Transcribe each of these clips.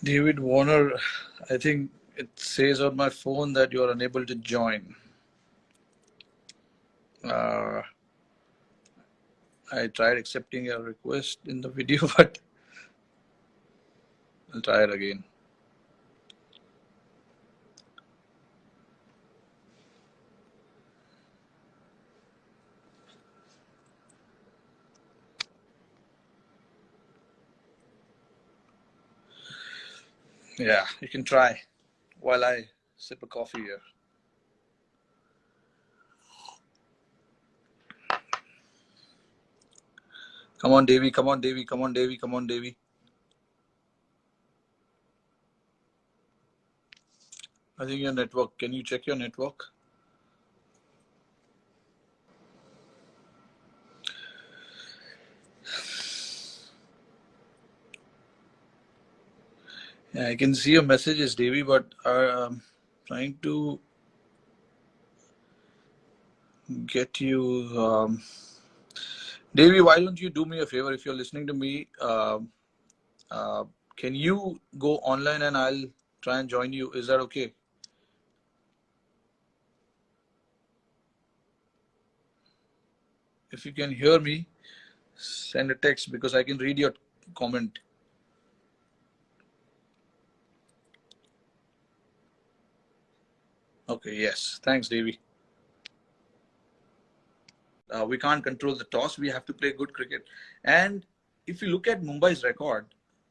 David Warner, I think it says on my phone that you are unable to join. Uh, I tried accepting your request in the video, but I'll try it again. Yeah, you can try while I sip a coffee here. Come on, Davy. Come on, Davy. Come on, Davy. Come on, Davy. I think your network. Can you check your network? Yeah, I can see your messages, Davy, but I'm trying to get you. Davy, why don't you do me a favor? If you're listening to me, can you go online and I'll try and join you? Is that okay? If you can hear me, send a text because I can read your comment. Okay, yes. Thanks, Davy. We can't control the toss. We have to play good cricket. And if you look at Mumbai's record,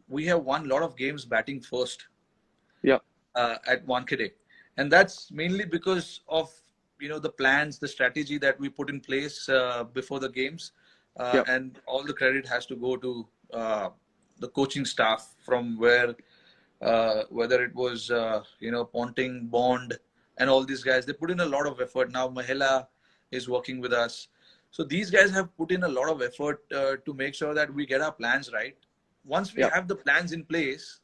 we have won a lot of games batting first. Yeah. At Wankhede. And that's mainly because of the plans, the strategy that we put in place before the games. And all the credit has to go to the coaching staff from where whether it was Ponting, Bond, and all these guys. They put in a lot of effort. Now Mahela is working with us. So these guys have put in a lot of effort to make sure that we get our plans right. Once we have the plans in place,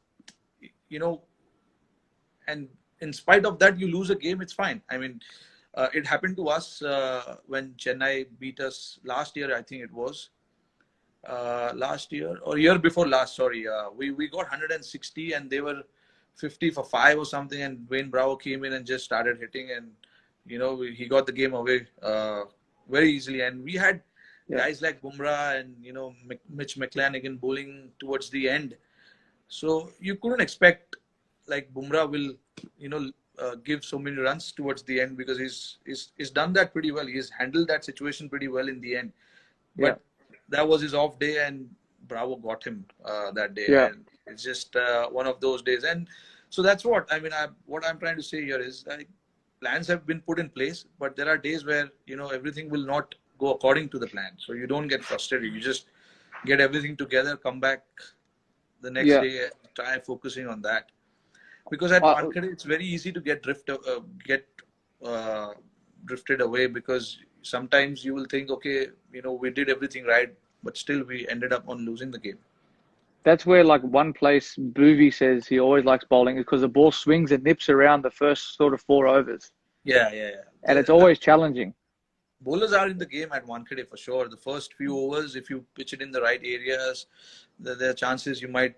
and in spite of that, you lose a game, it's fine. I mean, it happened to us when Chennai beat us last year, I think it was. Last year or year before last, sorry. We got 160 and they were 50 for 5 or something, and Wayne Bravo came in and just started hitting, and he got the game away very easily. And we had guys like Bumrah and Mitch McClanahan bowling towards the end, so you couldn't expect like Bumrah will give so many runs towards the end, because he's done that pretty well. He's handled that situation pretty well in the end, but that was his off day and Bravo got him that day. And it's just one of those days. And so that's what I mean. What I'm trying to say here is like plans have been put in place, but there are days where everything will not go according to the plan. So you don't get frustrated. You just get everything together, come back the next day, try focusing on that. Because at Wankhede, it's very easy to get drifted away, because sometimes you will think, okay, we did everything right, but still we ended up on losing the game. That's where, like, one place Boovy says he always likes bowling is because the ball swings and nips around the first sort of 4 overs. Yeah. And it's always challenging. Bowlers are in the game at Wankhede for sure. The first few overs, if you pitch it in the right areas, there are chances you might,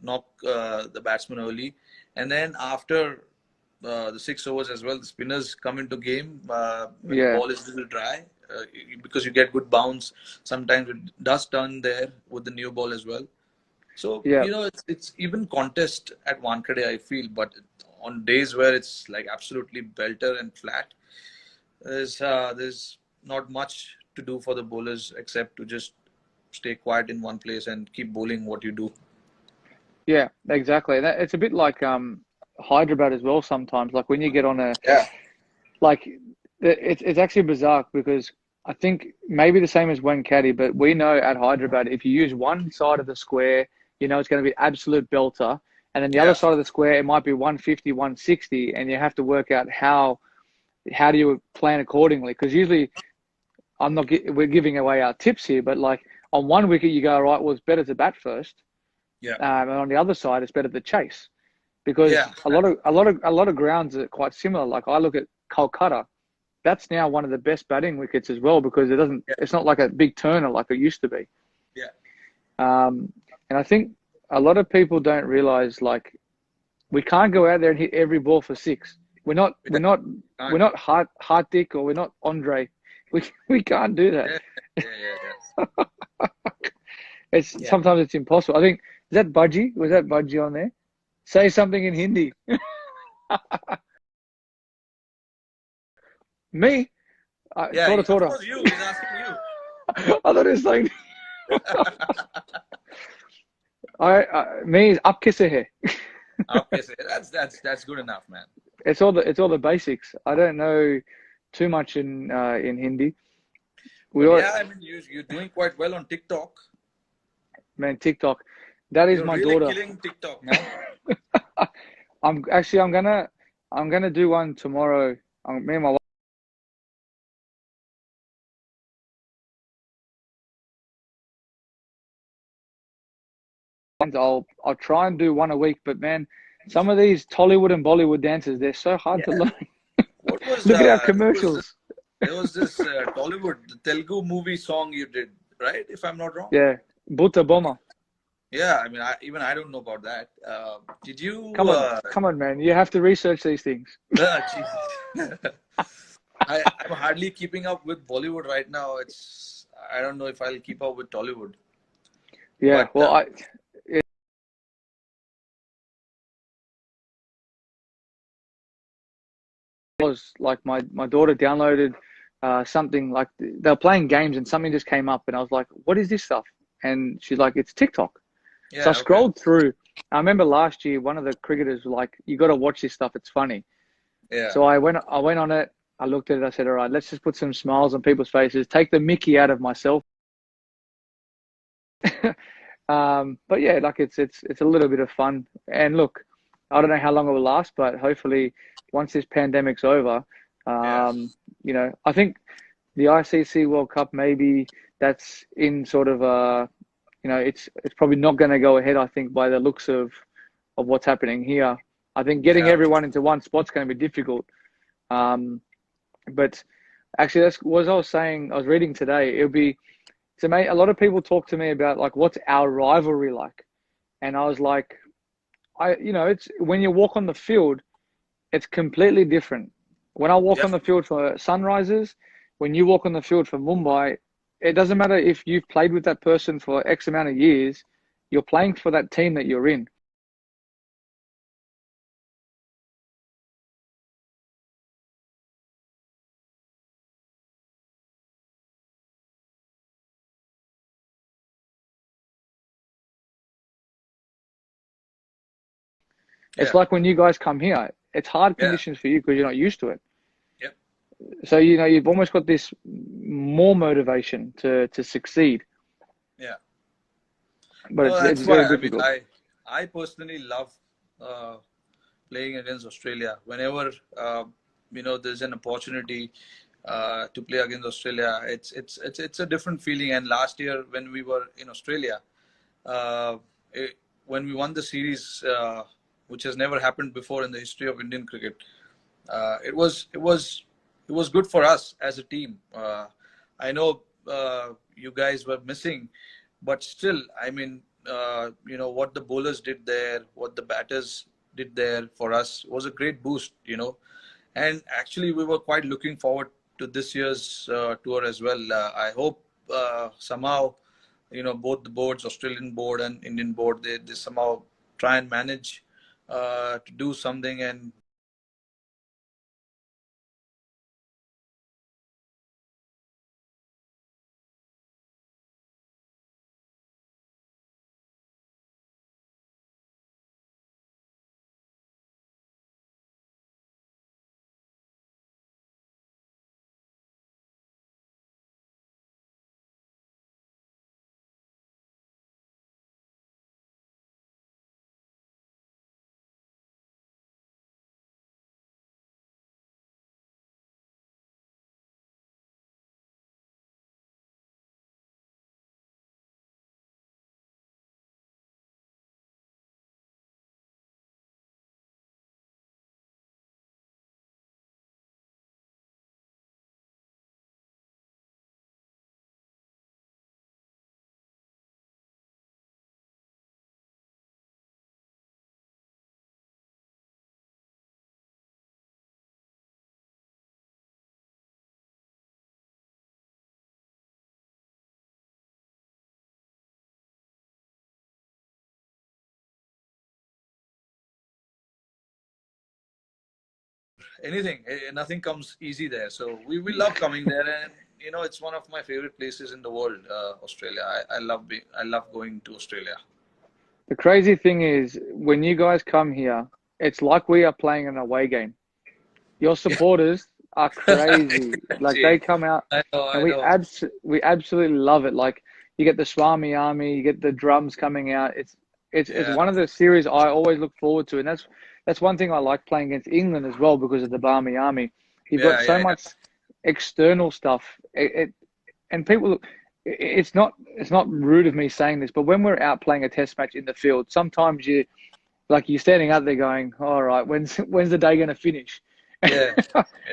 knock the batsman early. And then after the 6 overs as well, the spinners come into game when the ball is a little dry, because you get good bounce. Sometimes it does turn there with the new ball as well. So, it's even contest at Wankhede, I feel. But on days where it's like absolutely belter and flat, there's not much to do for the bowlers except to just stay quiet in one place and keep bowling what you do. Yeah, exactly. It's a bit like Hyderabad as well sometimes. Like when you get on like it's actually bizarre, because I think maybe the same as Wankhede, but we know at Hyderabad, if you use one side of the square, it's going to be absolute belter. And then the other side of the square, it might be 150, 160, and you have to work out how do you plan accordingly. Because usually we're giving away our tips here, but like on one wicket you go, right, well, it's better to bat first. And on the other side, it's better to chase, because a lot of grounds are quite similar. Like I look at Kolkata, that's now one of the best batting wickets as well, because it's not like a big turner like it used to be. Yeah. And I think a lot of people don't realize, like, we can't go out there and hit every ball for six. We're not we're Yeah, not we're can't. not Hart Dick, or we're not Andre. We can't do that. Yeah, yeah. It's Yeah. sometimes it's impossible. I think, is that Budgie? Was that Budgie on there? Say something in Hindi. Me? Yeah, Tora of Tora. course you. He's asking you. I thought it was saying me is up kisse hai. Okay, so that's good enough, man. It's all the basics. I don't know too much in Hindi. We But all, yeah, I mean, you're doing quite well on TikTok. man, TikTok. That is You're my really daughter. killing TikTok, man. I'm gonna do one tomorrow. Me and my wife, I'll try and do one a week. But man, some of these Tollywood and Bollywood dances, they're so hard to Yeah. learn. What was Look at our there was this commercials. there was this Tollywood, the Telugu movie song you did, right? If I'm not wrong. Yeah, Butta Bomma. Yeah, I mean, I don't know about that. Did you? Come on, man. You have to research these things. Jesus. I'm hardly keeping up with Bollywood right now. I don't know if I'll keep up with Tollywood. Yeah, But well, it was like my daughter downloaded something, like they were playing games and something just came up, and I was like, "What is this stuff?" And she's like, "It's TikTok." So I yeah, okay. scrolled through. I remember last year, one of the cricketers was like, "You got to watch this stuff. It's funny." Yeah, So I went on it. I looked at it. I said, "All right, let's just put some smiles on people's faces. Take the Mickey out of myself." But yeah, like it's a little bit of fun. And look, I don't know how long it will last, but hopefully once this pandemic's over, yeah, I think the ICC World Cup, maybe that's in sort of it's probably not going to go ahead. I think by the looks of what's happening here, I think getting yeah, everyone into one spot's going to be difficult. Um, but actually, that's what I was saying. I was reading today. It'll be to me. A lot of people talk to me about, like, what's our rivalry like, and I was like, it's when you walk on the field, it's completely different. When I walk yeah, on the field for Sunrisers, when you walk on the field for Mumbai, it doesn't matter if you've played with that person for X amount of years, you're playing for that team that you're in. It's yeah, like when you guys come here, it's hard yeah, conditions for you because you're not used to it. yeah, So, you've almost got this more motivation to succeed, yeah. but No, it's that's very why. I mean, difficult. I personally love uh, playing against Australia. Whenever there's an opportunity to play against Australia, it's a different feeling. And last year when we were in Australia, uh, it, when we won the series, which has never happened before in the history of Indian cricket, it was good for us as a team. I know you guys were missing, but still, I mean, what the bowlers did there, what the batters did there for us was a great boost. And actually, we were quite looking forward to this year's tour as well. I hope somehow, both the boards, Australian board and Indian board, they somehow try and manage to do something and anything. Nothing comes easy there. So we love coming there, and it's one of my favorite places in the world, Australia. I love going to Australia. The crazy thing is, when you guys come here, it's like we are playing an away game. Your supporters are crazy. Like See, they come out, and I know. we absolutely love it. Like you get the Swami Army, you get the drums coming out. It's Yeah, one of the series I always look forward to, and that's one thing I like playing against England as well because of the Barmy Army. You've got yeah, so yeah, yeah. much external stuff. And people, it's not rude of me saying this, but when we're out playing a test match in the field, sometimes you're standing out there going, all right, when's the day going to finish? Yeah,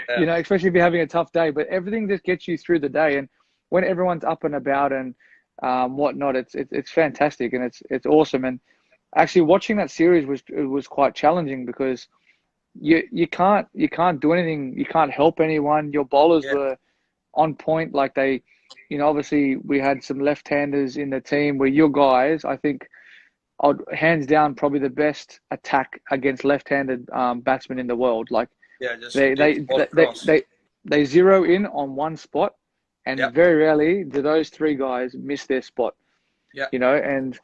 yeah, Especially if you're having a tough day, but everything just gets you through the day. And when everyone's up and about and whatnot, it's fantastic and it's awesome. And actually watching that series was quite challenging because you can't do anything. You can't help anyone. Your bowlers yeah. were on point. Like obviously we had some left-handers in the team where your guys, I think, hands down probably the best attack against left-handed batsmen in the world. Like Yeah, just they take they the ball they across. they, they zero in on one spot, Yeah, and very rarely do those three guys miss their spot. yeah, And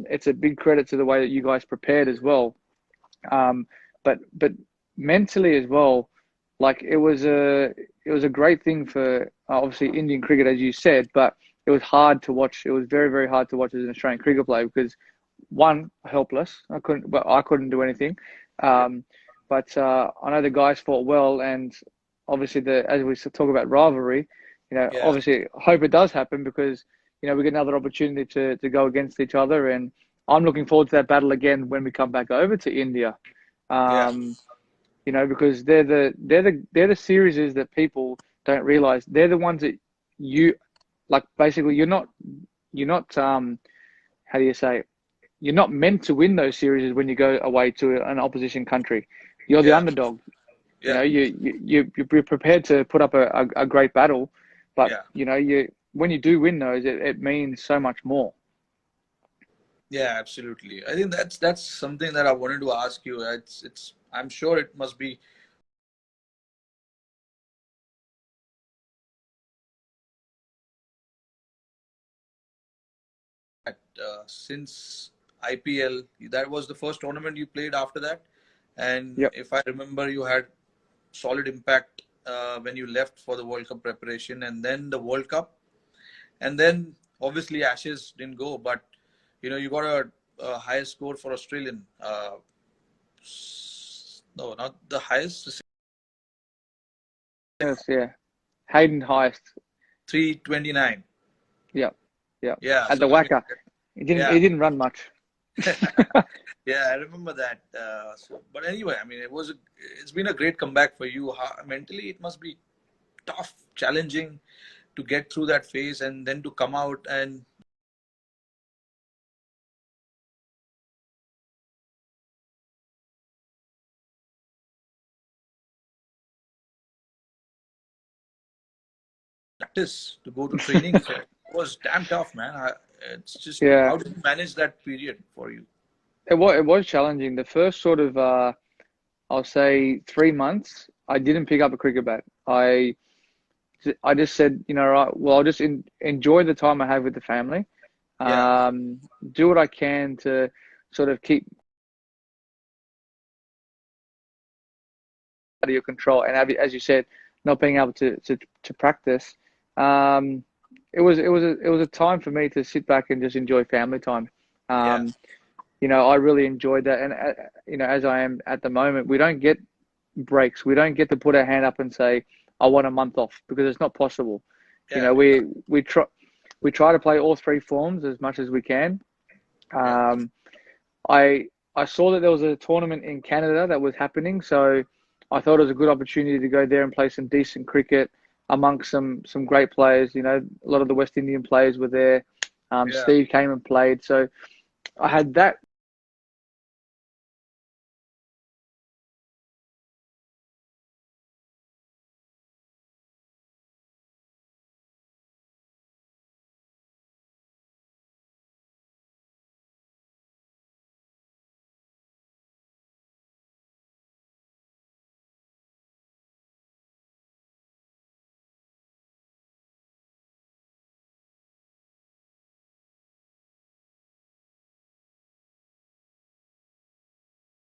it's a big credit to the way that you guys prepared as well. But mentally as well, like it was a great thing for obviously Indian cricket, as you said, but it was hard to watch. It was very, very hard to watch as an Australian cricket player because one, helpless. I couldn't do anything. yeah, But I know the guys fought well, and obviously as we talk about rivalry, yeah, obviously hope it does happen because we get another opportunity to go against each other, and I'm looking forward to that battle again when we come back over to India. yeah. Um, because they're the series that people don't realize. They're the ones that you like. Basically, you're not how do you say? You're not meant to win those series when you go away to an opposition country. You're the Yeah, underdog. yeah, You're prepared to put up a great battle, but yeah, when you do win those, it means so much more. yeah. Absolutely. I think that's something that I wanted to ask you. It's. I'm sure it must be that since IPL, that was the first tournament you played after that. And Yep. if I remember, you had solid impact when you left for the World Cup preparation, and then the World Cup, and then obviously Ashes didn't go, but you got a highest score for Australian. No, not the highest, Yes, yeah. Hayden Heist. 329. Yep. Yep. Yeah, At so the I mean, Wacker. He didn't. yeah, He didn't run much. yeah, I remember that. But anyway, I mean, it's been a great comeback for you. Mentally, it must be tough, challenging to get through that phase and then to come out and practice, to go to training. So it was damn tough, man. It's just Yeah. how did you manage that period for you? It was challenging. The first sort of I'll say 3 months, I didn't pick up a cricket bat. I just said, right, well, I'll just enjoy the time I have with the family. Yeah, Do what I can to sort of keep out of your control, and as you said, not being able to practice. Um, it was a time for me to sit back and just enjoy family time. yeah, Um, I really enjoyed that, and as I am at the moment, we don't get breaks. We don't get to put our hand up and say, "I want a month off," because it's not possible. You yeah, know, we we try we try to play all three forms as much as we can. yeah, Um, I I saw that there was a tournament in Canada that was happening, so I thought it was a good opportunity to go there and play some decent cricket amongst some great players. A lot of the West Indian players were there. yeah. Steve came and played, so I had that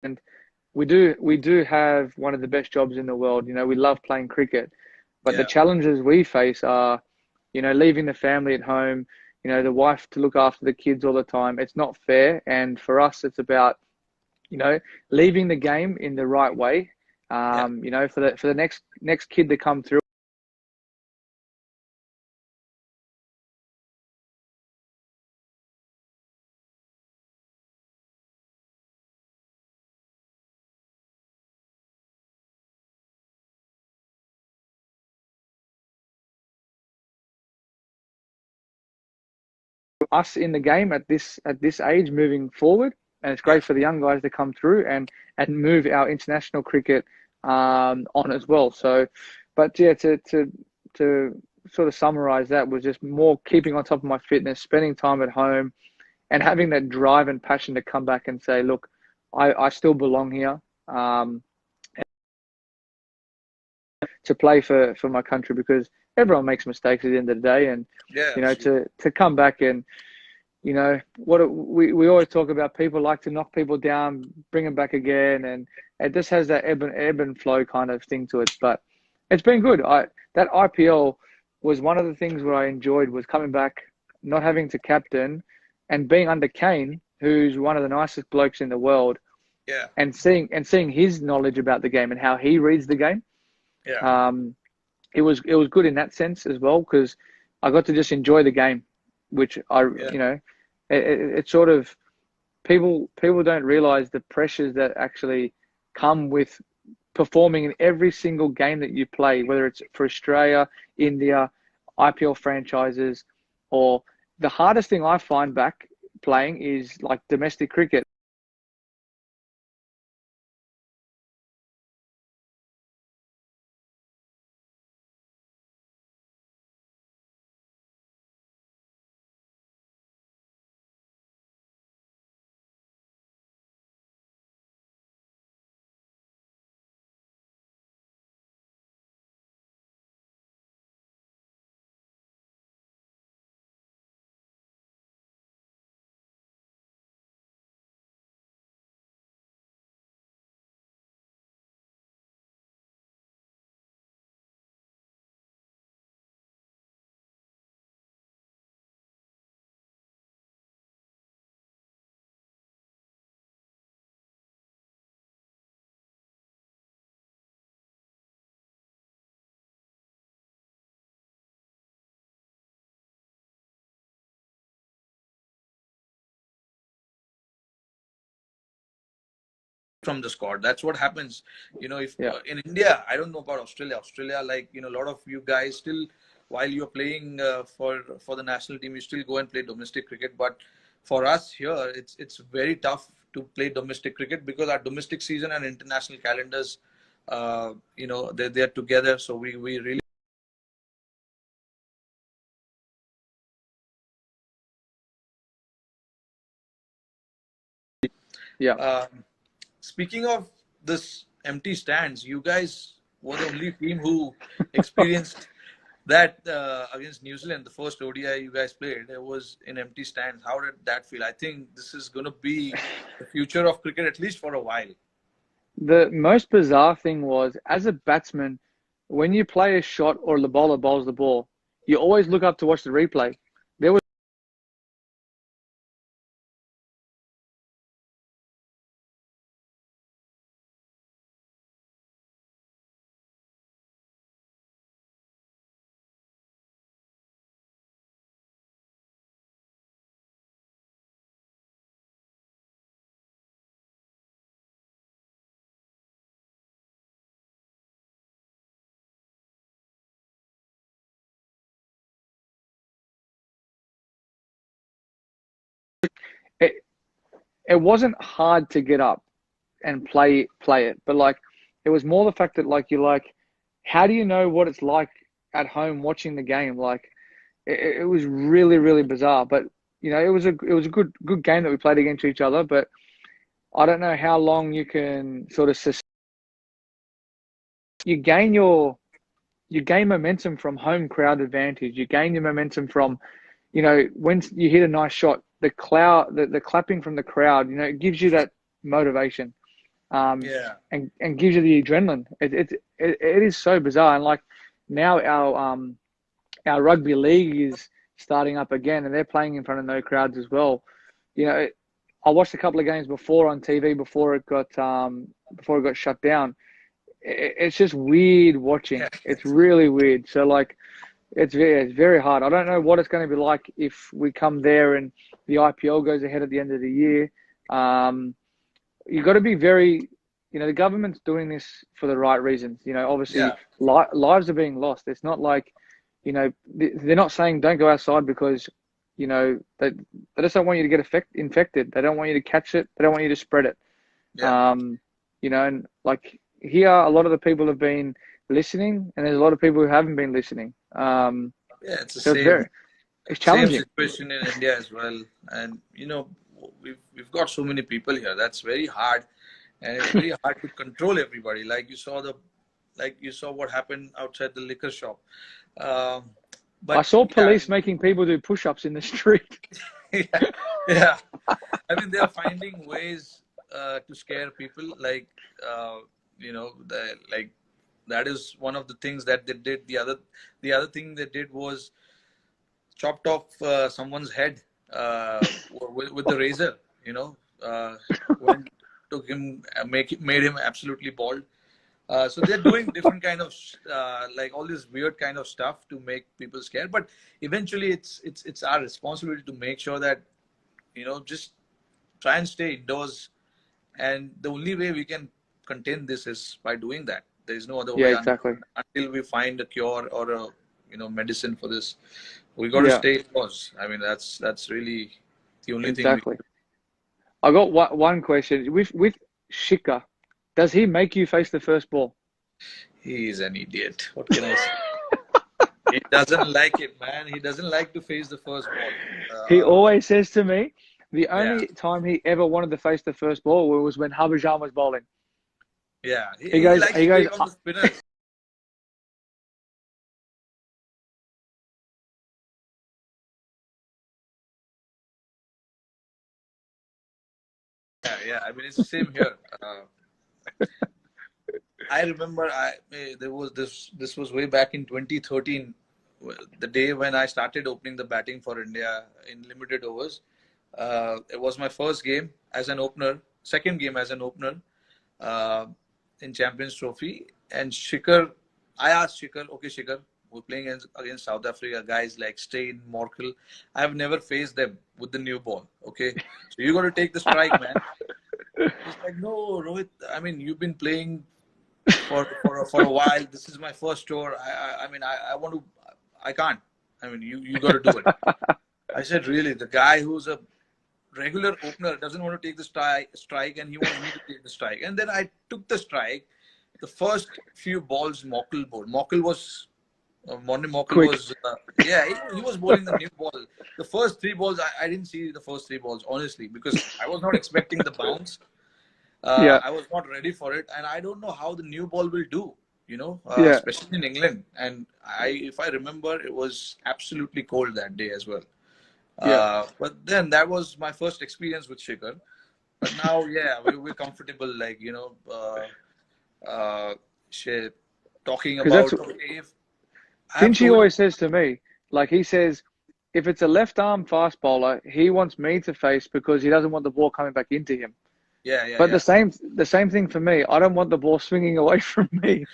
And we do have one of the best jobs in the world. We love playing cricket, but the Yeah. challenges we face are, leaving the family at home, the wife to look after the kids all the time. It's not fair. And for us, it's about, leaving the game in the right way. Yeah. For the next kid to come through us in the game at this age moving forward, and it's Yeah. great for the young guys to come through and move our international cricket on as well. So, but yeah, to sort of summarize that was just more keeping on top of my fitness, spending time at home, and having that drive and passion to come back and say, look, I still belong here. To play for my country, because everyone makes mistakes at the end of the day, and Yeah. Absolutely. to come back and what we always talk about, people like to knock people down, bring them back again, and it just has that ebb and flow kind of thing to it. But it's been good. That IPL was one of the things where I enjoyed, was coming back, not having to captain, and being under Kane, who's one of the nicest blokes in the world, Yeah. and seeing his knowledge about the game and how he reads the game. Yeah. It was good in that sense as well, because I got to just enjoy the game, which Yeah. it sort of, people don't realize the pressures that actually come with performing in every single game that you play, whether it's for Australia, India, IPL franchises, or the hardest thing I find back playing is like domestic cricket. From the squad. That's what happens. If Yeah, in India, I don't know about Australia. Australia, like a lot of you guys still, while you're playing for the national team, you still go and play domestic cricket. But for us here, it's very tough to play domestic cricket, because our domestic season and international calendars, they're together. So we really. yeah. Speaking of this empty stands, you guys were the only team who experienced that against New Zealand. The first ODI you guys played, it was in empty stands. How did that feel? I think this is going to be the future of cricket, at least for a while. The most bizarre thing was, as a batsman, when you play a shot or the bowler bowls the ball, you always look up to watch the replay. There was it, it wasn't hard to get up and play it, but like, it was more the fact that, like, you're like, how do you know what it's like at home watching the game? Like, it was really, really bizarre. But it was a good game that we played against each other. But I don't know how long you can sort of you gain momentum from home crowd advantage. You gain your momentum from, when you hit a nice shot, the clapping from the crowd, it gives you that motivation. Yeah. and gives you the adrenaline. It is so bizarre. And like now our rugby league is starting up again, and they're playing in front of no crowds as well. You know, I watched a couple of games before on TV before it got shut down. It's just weird watching. Yeah. It's really weird. So like, it's very hard. I don't know what it's going to be like if we come there and the IPL goes ahead at the end of the year. You've got to be very, the government's doing this for the right reasons. Obviously, Yeah. lives are being lost. It's not like, they're not saying don't go outside because, they just don't want you to get infected. They don't want you to catch it. They don't want you to spread it. Yeah. And like here, a lot of the people have been listening, and there's a lot of people who haven't been listening. Yeah. It's the So it's same challenging. situation in India as well. And we've got so many people here. That's very hard, and it's very hard to control everybody. Like you saw what happened outside the liquor shop. But I saw police making people do push-ups in the street. yeah. I mean, they're finding ways to scare people. Like that is one of the things that they did. The other thing they did was chopped off someone's head with the razor. When took him, made him absolutely bald. So they're doing different kind of like all this weird kind of stuff to make people scared. But eventually, it's our responsibility to make sure that just try and stay indoors. And the only way we can contain this is by doing that. There is no other way. Exactly. Until we find a cure or a medicine for this, we got to stay indoors. I mean, that's really the only thing. Exactly. I got one question with Shika. Does he make you face the first ball? He is an idiot. What can I say? He doesn't like it, man. He doesn't like to face the first ball. He always says to me, the only time he ever wanted to face the first ball was when Harbhajan was bowling. Yeah. He goes on the spinners. Yeah. I mean, it's the same here. I remember there was this was way back in 2013, the day when I started opening the batting for India in limited overs. It was my first game as an opener, second game as an opener in Champions Trophy. And I asked Shikhar, okay, Shikhar, we're playing against South Africa, guys like Steyn, Morkel. I have never faced them with the new ball. Okay, so you got to take the strike, man. He's like, no, Rohit. I mean, you've been playing for a while. This is my first tour. I want to. I can't. I mean, you got to do it. I said, really? The guy who's a regular opener doesn't want to take the strike, and he wants me to take the strike. And then I took the strike. The first few balls, Morkel bowled. Morkel was. He was bowling the new ball. The first three balls, I didn't see the first three balls, honestly, because I was not expecting the bounce. I was not ready for it, and I don't know how the new ball will do, especially in England. And if I remember, it was absolutely cold that day as well. But then that was my first experience with Shikhar. But now, we're comfortable, like, talking about, Finchie always says to me, like he says, if it's a left arm fast bowler, he wants me to face because he doesn't want the ball coming back into him. But the same thing for me. I don't want the ball swinging away from me.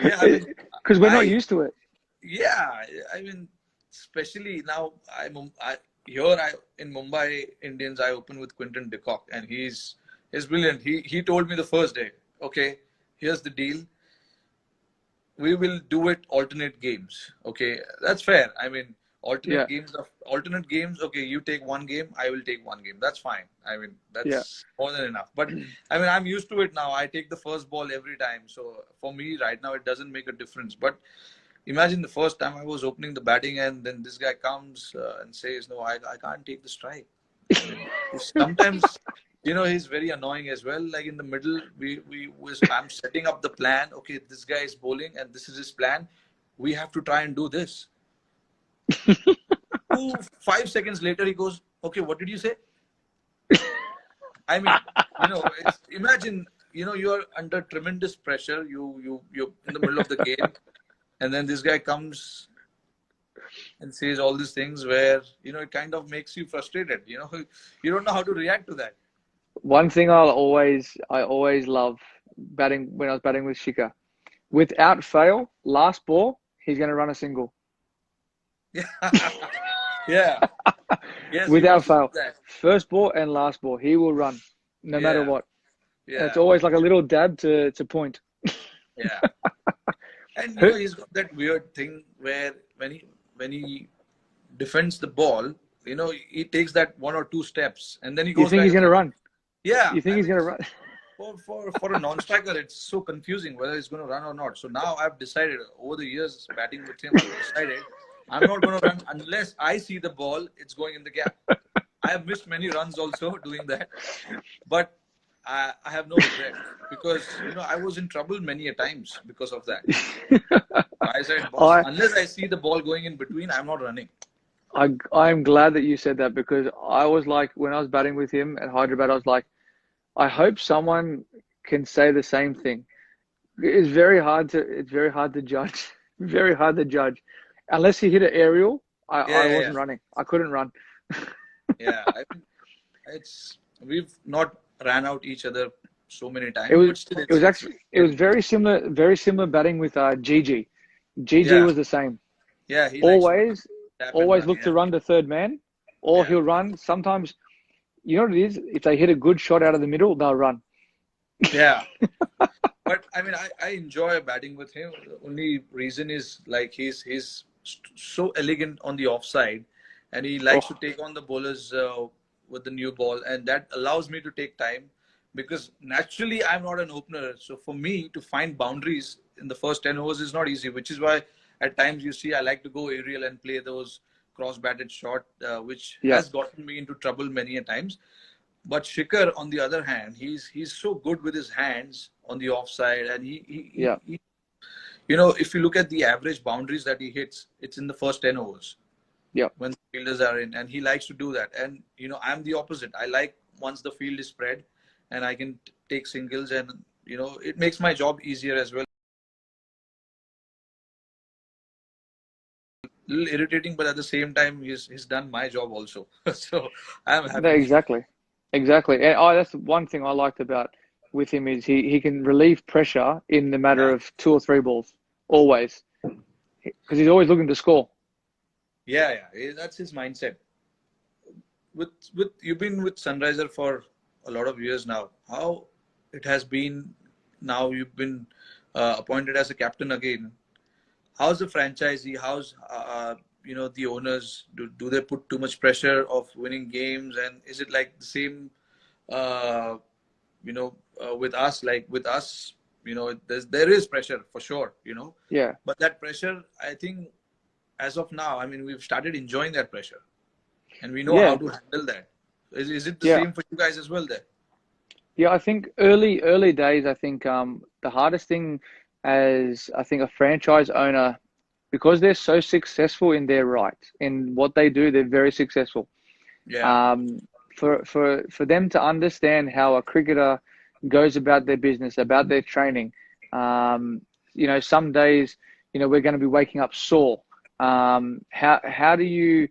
Because we're not used to it. Yeah, I mean, especially now, in Mumbai Indians, I open with Quinton de Kock, and he's brilliant. He told me the first day, okay, here's the deal. We will do it alternate games. Okay, that's fair. I mean, alternate games. Okay, you take one game, I will take one game. That's fine. I mean, that's more than enough. But I mean, I'm used to it now. I take the first ball every time. So for me right now, it doesn't make a difference. But imagine the first time I was opening the batting, and then this guy comes and says, no, I can't take the strike. I mean, sometimes, he's very annoying as well. Like in the middle, I'm setting up the plan. Okay, this guy is bowling and this is his plan. We have to try and do this. 5 seconds later, he goes, okay, what did you say? I mean, imagine, you're under tremendous pressure. You're in the middle of the game, and then this guy comes and says all these things where, it kind of makes you frustrated. You don't know how to react to that. One thing I always love batting when I was batting with Shika. Without fail, last ball, he's going to run a single. Yeah. Yes, he Without wants to do fail. that. First ball and last ball, he will run no matter Yeah. what. And it's Yeah. always like a little dab to point. Yeah. And Who, he's got that weird thing where when he defends the ball, he takes that 1 or 2 steps and then he you goes think back he's going to again. run? Yeah, You think I he's mean, going to run? for a non-striker, it's so confusing whether he's going to run or not. So now I've decided, over the years batting with him, I've decided I'm not going to run unless I see the ball. It's going in the gap. I have missed many runs also doing that, but I have no regret because I was in trouble many a times because of that. I said, boss, I, unless I see the ball going in between, I'm not running. I'm glad that you said that because I was like, when I was batting with him at Hyderabad, I was like, I hope someone can say the same thing. It's very hard to judge. Very hard to judge. Unless he hit an aerial, Yeah, I yeah, yeah. wasn't running. I couldn't run. Yeah, I mean, we've not ran out each other so many It times, was but still, it was it's actually it was very similar batting with Gigi. Gigi yeah, was the same. yeah. He likes to Always tap and always run. look Yeah, to run to third man, or yeah, he'll run. Sometimes you know what it is? If they hit a good shot out of the middle, they'll run. yeah. But I mean, I enjoy batting with him. The only reason is like he's so elegant on the offside, and he likes to Oh, take on the bowlers with the new ball, and that allows me to take time because naturally I'm not an opener. So for me to find boundaries in the first 10 overs is not easy, which is why at times you see I like to go aerial and play those cross-batted shot, which yeah, has gotten me into trouble many a times. But Shikhar, on the other hand, he's so good with his hands on the offside, and yeah, if you look at the average boundaries that he hits, it's in the first 10 overs yeah. when the fielders are in, and he likes to do that. And I'm the opposite. I like once the field is spread, and I can take singles, and it makes my job easier as well. A little irritating, but at the same time, he's done my job also, so I'm No, happy. exactly, exactly. And that's one thing I liked about with him is he can relieve pressure in the matter Yeah, of two or three balls, always, because he's always looking to score. yeah, yeah. That's his mindset. With you've been with Sunriser for a lot of years now. How it has been now you've been appointed as a captain again. How's the franchisee? How's the owners? Do they put too much pressure of winning games? And is it like the same? Uh, with us, like with us, there is pressure for sure. Yeah, But that pressure, I think, as of now, I mean, we've started enjoying that pressure and we know how yeah, to handle that. Is it the yeah, same for you guys as well there? yeah. I think early days. I think the hardest thing as I think a franchise owner because they're so successful in their right in what they do, they're very successful. Yeah, Um, for them to understand how a cricketer goes about their business, about their training. Um, some days, we're going to be waking up sore. How do you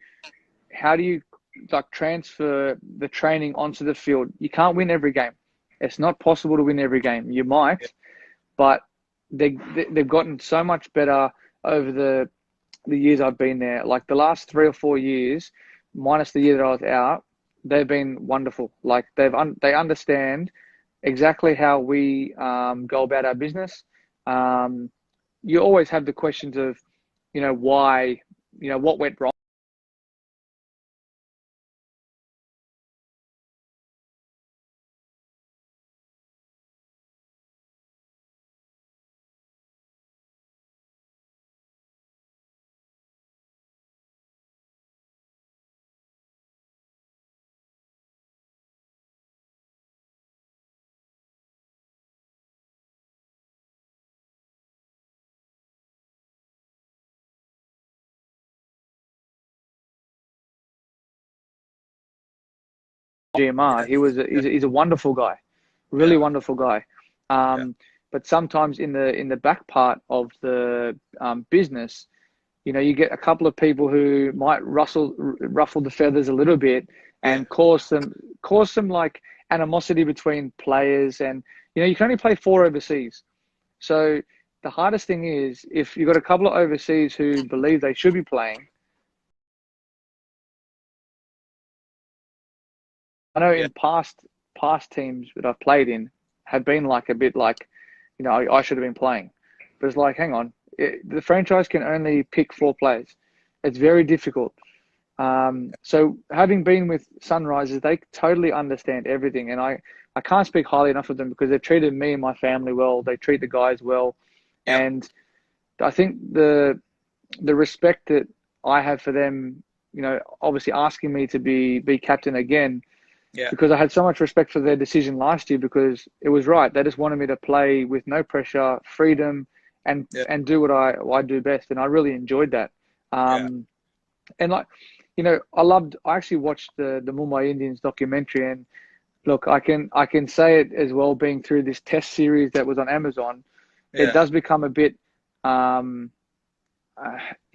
like transfer the training onto the field? You can't win every game. It's not possible to win every game. You yeah, might, but they've gotten so much better over the years I've been there. Like the last 3 or 4 years, minus the year that I was out, they've been wonderful. Like they understand exactly how we go about our business. Um, you always have the questions of, why, what went wrong. GMR. He's a wonderful guy, really wonderful guy. But sometimes in the back part of the business, you know, you get a couple of people who might ruffle the feathers a little bit and cause some like animosity between players. And you know, you can only play 4 overseas, so the hardest thing is if you've got a couple of overseas who believe they should be playing. I know in past teams that I've played in have been like a bit like, you know, I should have been playing, but it's like, hang on, the franchise can only pick 4 players. It's very difficult. So having been with Sunrisers, they totally understand everything, and I can't speak highly enough of them because they've treated me and my family well. They treat the guys well, and I think the respect that I have for them, you know, obviously asking me to be captain again, because I had so much respect for their decision last year because it was right. They just wanted me to play with no pressure, freedom, and do what I do best, and I really enjoyed that. And like, you know, I actually watched the Mumbai Indians documentary, and look, I can say it as well, being through this test series that was on Amazon, it does become a bit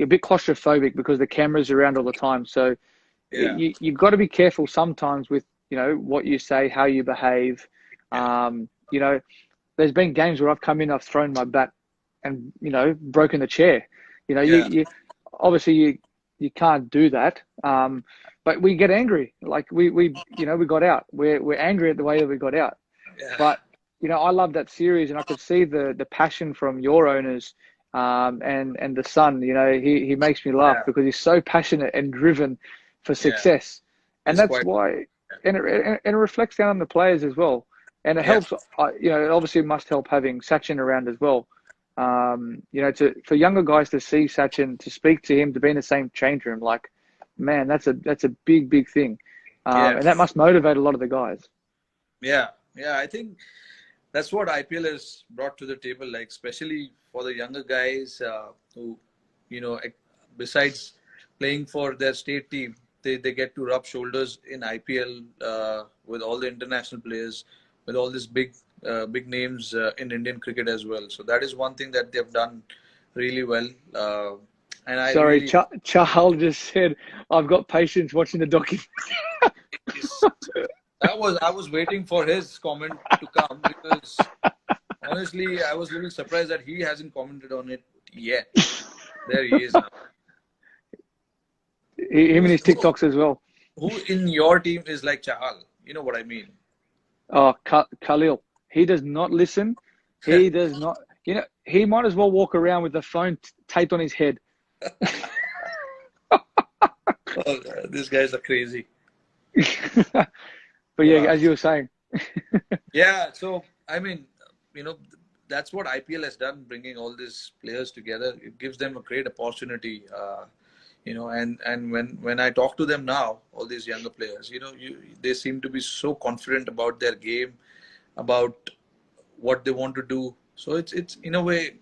claustrophobic because the camera's around all the time. So you've got to be careful sometimes with, you know, what you say, how you behave. You know, there's been games where I've come in, I've thrown my bat and, you know, broken the chair. You know, you obviously you can't do that. But we get angry. Like we you know, we got out. We're angry at the way that we got out. But, you know, I love that series, and I could see the passion from your owners, and the son. You know, he makes me laugh because he's so passionate and driven for success, and that's why. And it reflects down on the players as well, and it helps. You know, it obviously must help having Sachin around as well. You know, for younger guys to see Sachin, to speak to him, to be in the same change room, like, man, that's a big thing, and that must motivate a lot of the guys. I think that's what IPL has brought to the table, like especially for the younger guys who, you know, besides playing for their state team, they get to rub shoulders in IPL with all the international players, with all these big names in Indian cricket as well. So that is one thing that they've done really well. And Chahal just said, "I've got patience watching the documentary." I was waiting for his comment to come because honestly, I was a little surprised that he hasn't commented on it yet. There he is now. Him and his TikToks as well. Who in your team is like Chahal? You know what I mean? Oh, Khalil. He does not listen. He does not. You know, he might as well walk around with the phone taped on his head. Oh, these guys are crazy. But yeah, as you were saying. So I mean, you know, that's what IPL has done, bringing all these players together. It gives them a great opportunity. You know, and when I talk to them now, all these younger players, you know, they seem to be so confident about their game, about what they want to do. So it's in a way,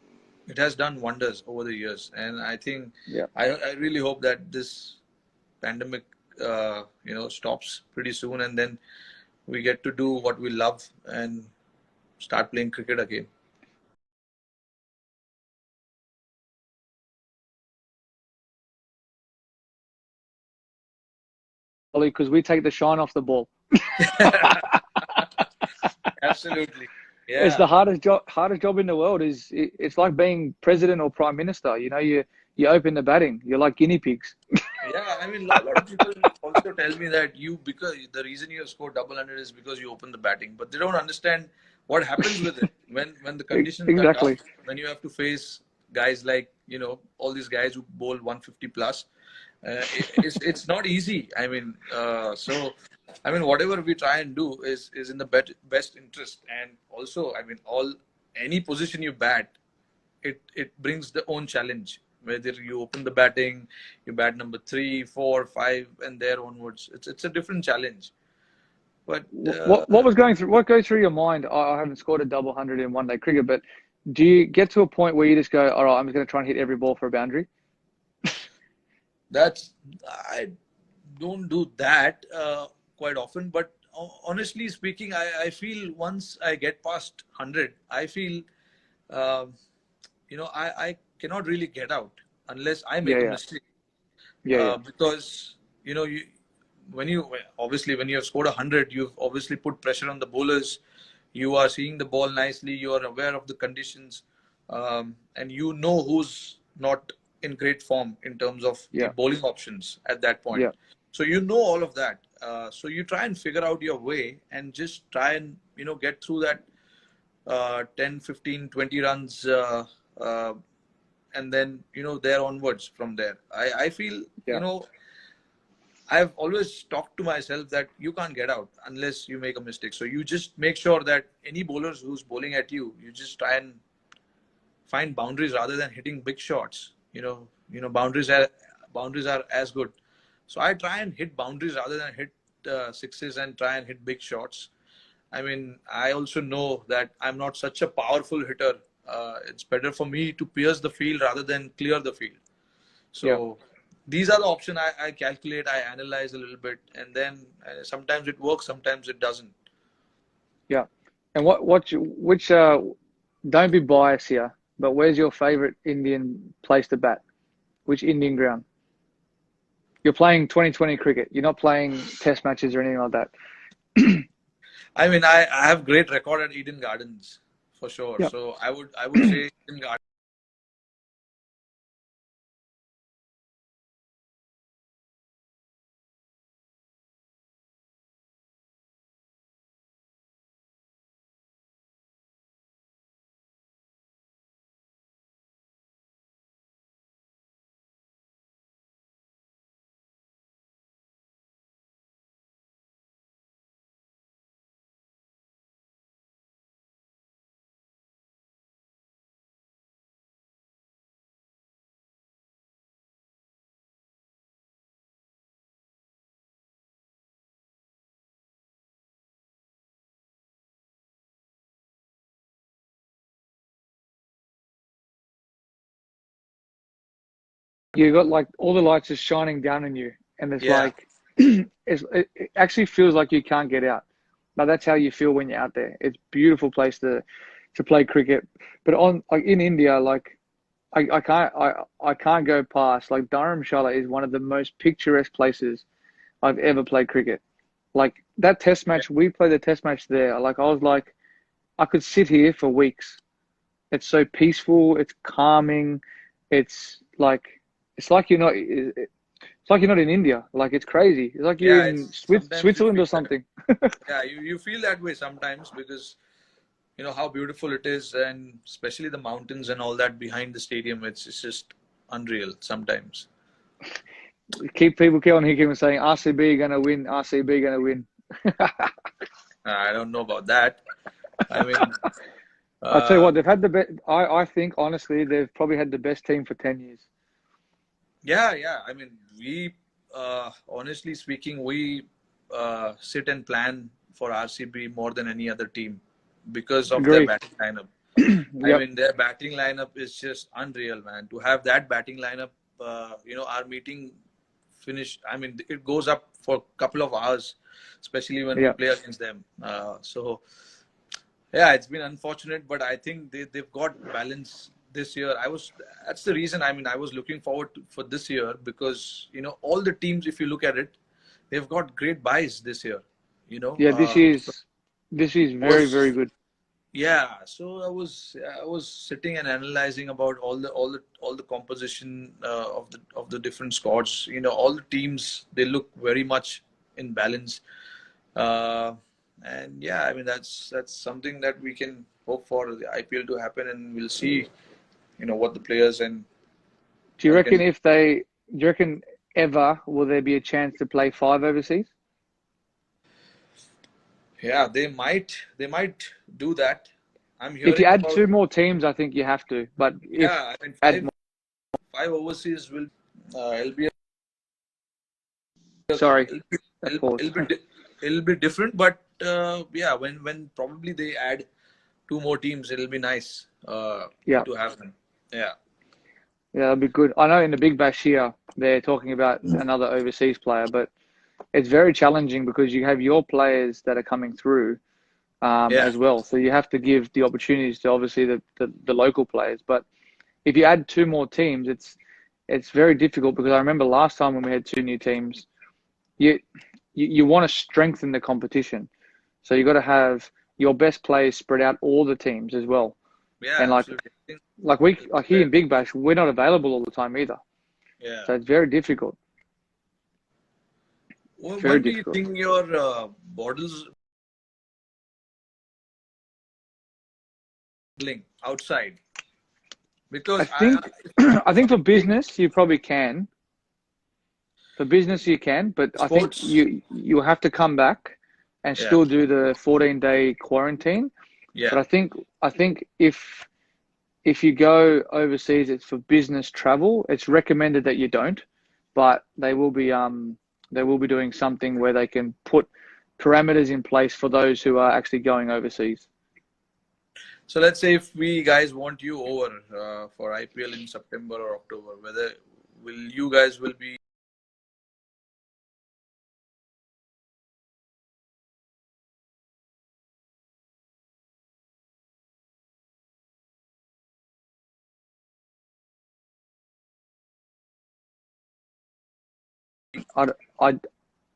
it has done wonders over the years. And I think I really hope that this pandemic, you know, stops pretty soon, and then we get to do what we love and start playing cricket again. Because we take the shine off the ball. Absolutely. It's the hardest job in the world. It's like being president or prime minister. You know, you open the batting. You're like guinea pigs. I mean, a lot of people also tell me that because the reason you have scored double hundred is because you open the batting, but they don't understand what happens with it when the conditions are tough, when you have to face guys like, you know, all these guys who bowl 150 plus. It's not easy. I mean, I mean, whatever we try and do is in the best interest. And also, I mean, any position you bat, it brings the own challenge. Whether you open the batting, you bat number 3, 4, 5, and there onwards, it's a different challenge. But what goes through your mind? I haven't scored a double hundred in one day cricket, but do you get to a point where you just go, all right, I'm just going to try and hit every ball for a boundary? I don't do that quite often, but honestly speaking, I feel once I get past 100, I feel, um, I cannot really get out unless I Yeah, make a yeah, mistake. yeah, yeah, Because, when you obviously when you have scored 100, you've obviously put pressure on the bowlers. You are seeing the ball nicely. You are aware of the conditions, and you know who's not in great form in terms of the yeah, bowling options at that point. yeah. So you know all of that. So you try and figure out your way and just try and get through that 10, 15, 20 runs, uh, and then there onwards from there. I feel Yeah. I've always talked to myself that you can't get out unless you make a mistake. So you just make sure that any bowlers who's bowling at you, you just try and find boundaries rather than hitting big shots. Boundaries are as good. So I try and hit boundaries rather than hit sixes and try and hit big shots. I mean, I also know that I'm not such a powerful hitter. It's better for me to pierce the field rather than clear the field. Yeah. So these are the options I calculate, I analyze a little bit, and then sometimes it works, sometimes it doesn't. Yeah. And which don't be biased here, but where's your favorite Indian place to bat? Which Indian ground? You're playing 2020 cricket. You're not playing test matches or anything like that. I mean, I have great record at Eden Gardens for sure. Yeah. So I would say Eden Gardens. You got like all the lights are shining down on you, and it's Yeah, like it actually feels like you can't get out. But that's how you feel when you're out there. It's a beautiful place to play cricket. But on like in India, like I can't go past like Dharamshala is one of the most picturesque places I've ever played cricket. Like that test yeah, match, we played the test match there. Like I was like, I could sit here for weeks. It's so peaceful. It's calming. It's like it's like you're not. It's like you're not in India. Like it's crazy. It's like you're yeah. in It's sometimes you Switzerland feel or that. something. Yeah, you feel that way sometimes because how beautiful it is, and especially the mountains and all that behind the stadium. It's just unreal sometimes. Keep on here saying RCB gonna win. RCB gonna win. I don't know about that. I mean, I'll tell you uh, what, they've had the best. I think honestly, they've probably had the best team for 10 years. yeah, yeah. I mean, we honestly speaking, we sit and plan for RCB more than any other team because of their Agree. batting lineup. I Yep. mean, their batting lineup is just unreal, man. To have that batting lineup, our meeting finish. I mean, it goes up for a couple of hours, especially when we Yep. play against them. So yeah, it's been unfortunate, but I think they've got balance this year. That's the reason. I mean, I was looking forward for this year because all the teams, if you look at it, they've got great buys this year. You know, Yeah. so This is I very very was good. yeah. So I was sitting and analyzing about all the composition of the different squads. All the teams, they look very much in balance. Uh, and yeah, I mean that's something that we can hope for the IPL to happen, and we'll see, what the players and Do you all reckon can. if they? Do you reckon ever will there be a chance to play five overseas? Yeah, they might do that. I'm If you hearing add about. two more teams, I think you have to. But if Yeah, I mean add five overseas will it'll be sorry, it'll be, that pause. it'll be different, but yeah, when probably they add two more teams, it'll be nice Yeah, to have them. Yeah. yeah, that'd be good. I know in the Big Bash here they're talking about another overseas player, but it's very challenging because you have your players that are coming through as well. So you have to give the opportunities to obviously the local players. But if you add 2 more teams, it's very difficult because I remember last time when we had 2 new teams, you want to strengthen the competition. So you got to have your best players spread out all the teams as well. Yeah, and like here in Big Bash, we're not available all the time either. Yeah. So it's very difficult. Well, Very when do difficult. you think your bottles outside? Because I think for business you probably can. For business you can, but sports, I think you have to come back and still do the 14-day quarantine. Yeah. But I think if you go overseas, it's for business travel. It's recommended that you don't, but they will be doing something where they can put parameters in place for those who are actually going overseas. So let's say if we guys want you over for IPL in September or October, whether you guys will be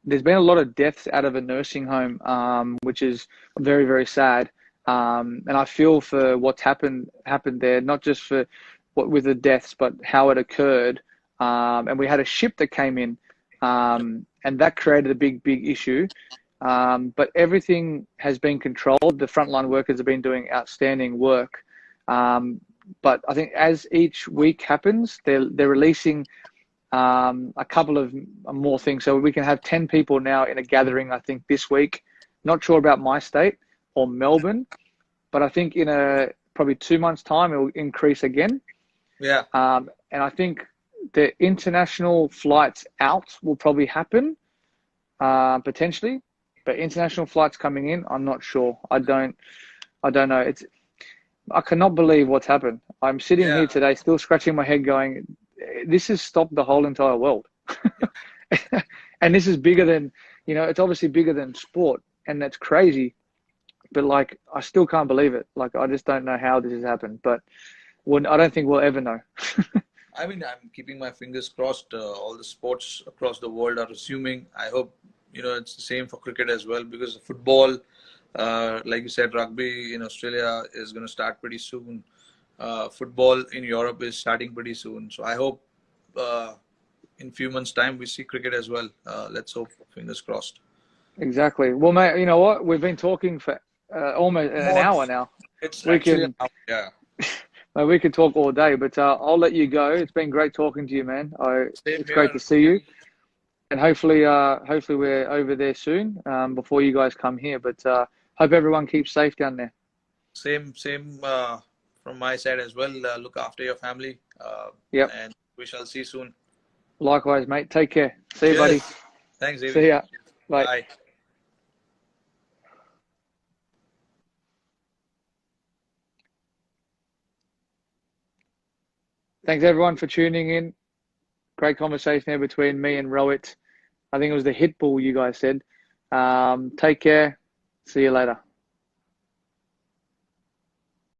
there's been a lot of deaths out of a nursing home, which is very, very sad. And I feel for what's happened there, not just for what with the deaths, but how it occurred. And we had a ship that came in, and that created a big issue. But everything has been controlled. The frontline workers have been doing outstanding work. But I think as each week happens, they're releasing a couple of more things. So we can have 10 people now in a gathering, I think, this week. Not sure about my state or Melbourne, but I think in probably 2 months' time, it will increase again. Yeah. And I think the international flights out will probably happen, potentially, but international flights coming in, I'm not sure. I don't know. I cannot believe what's happened. I'm sitting here today still scratching my head going, this has stopped the whole entire world. And this is bigger than, it's obviously bigger than sport, and that's crazy. But like, I still can't believe it. Like, I just don't know how this has happened, but I don't think we'll ever know. I mean, I'm keeping my fingers crossed. All the sports across the world are resuming. I hope, it's the same for cricket as well, because football, like you said, rugby in Australia is going to start pretty soon. Football in Europe is starting pretty soon. So I hope in a few months' time we see cricket as well. Let's hope, fingers crossed. Exactly. Well, mate, you know what? We've been talking for almost an hour now. It's actually an hour, yeah. We could talk all day, but I'll let you go. It's been great talking to you, man. It's great to see you. And hopefully we're over there soon before you guys come here. But hope everyone keeps safe down there. Same from my side as well. Look after your family. Yep. And we shall see you soon. Likewise, mate. Take care. See you, buddy. Thanks, David. See ya. Bye. Bye. Thanks, everyone, for tuning in. Great conversation there between me and Rohit. I think it was the hit ball you guys said. Take care. See you later.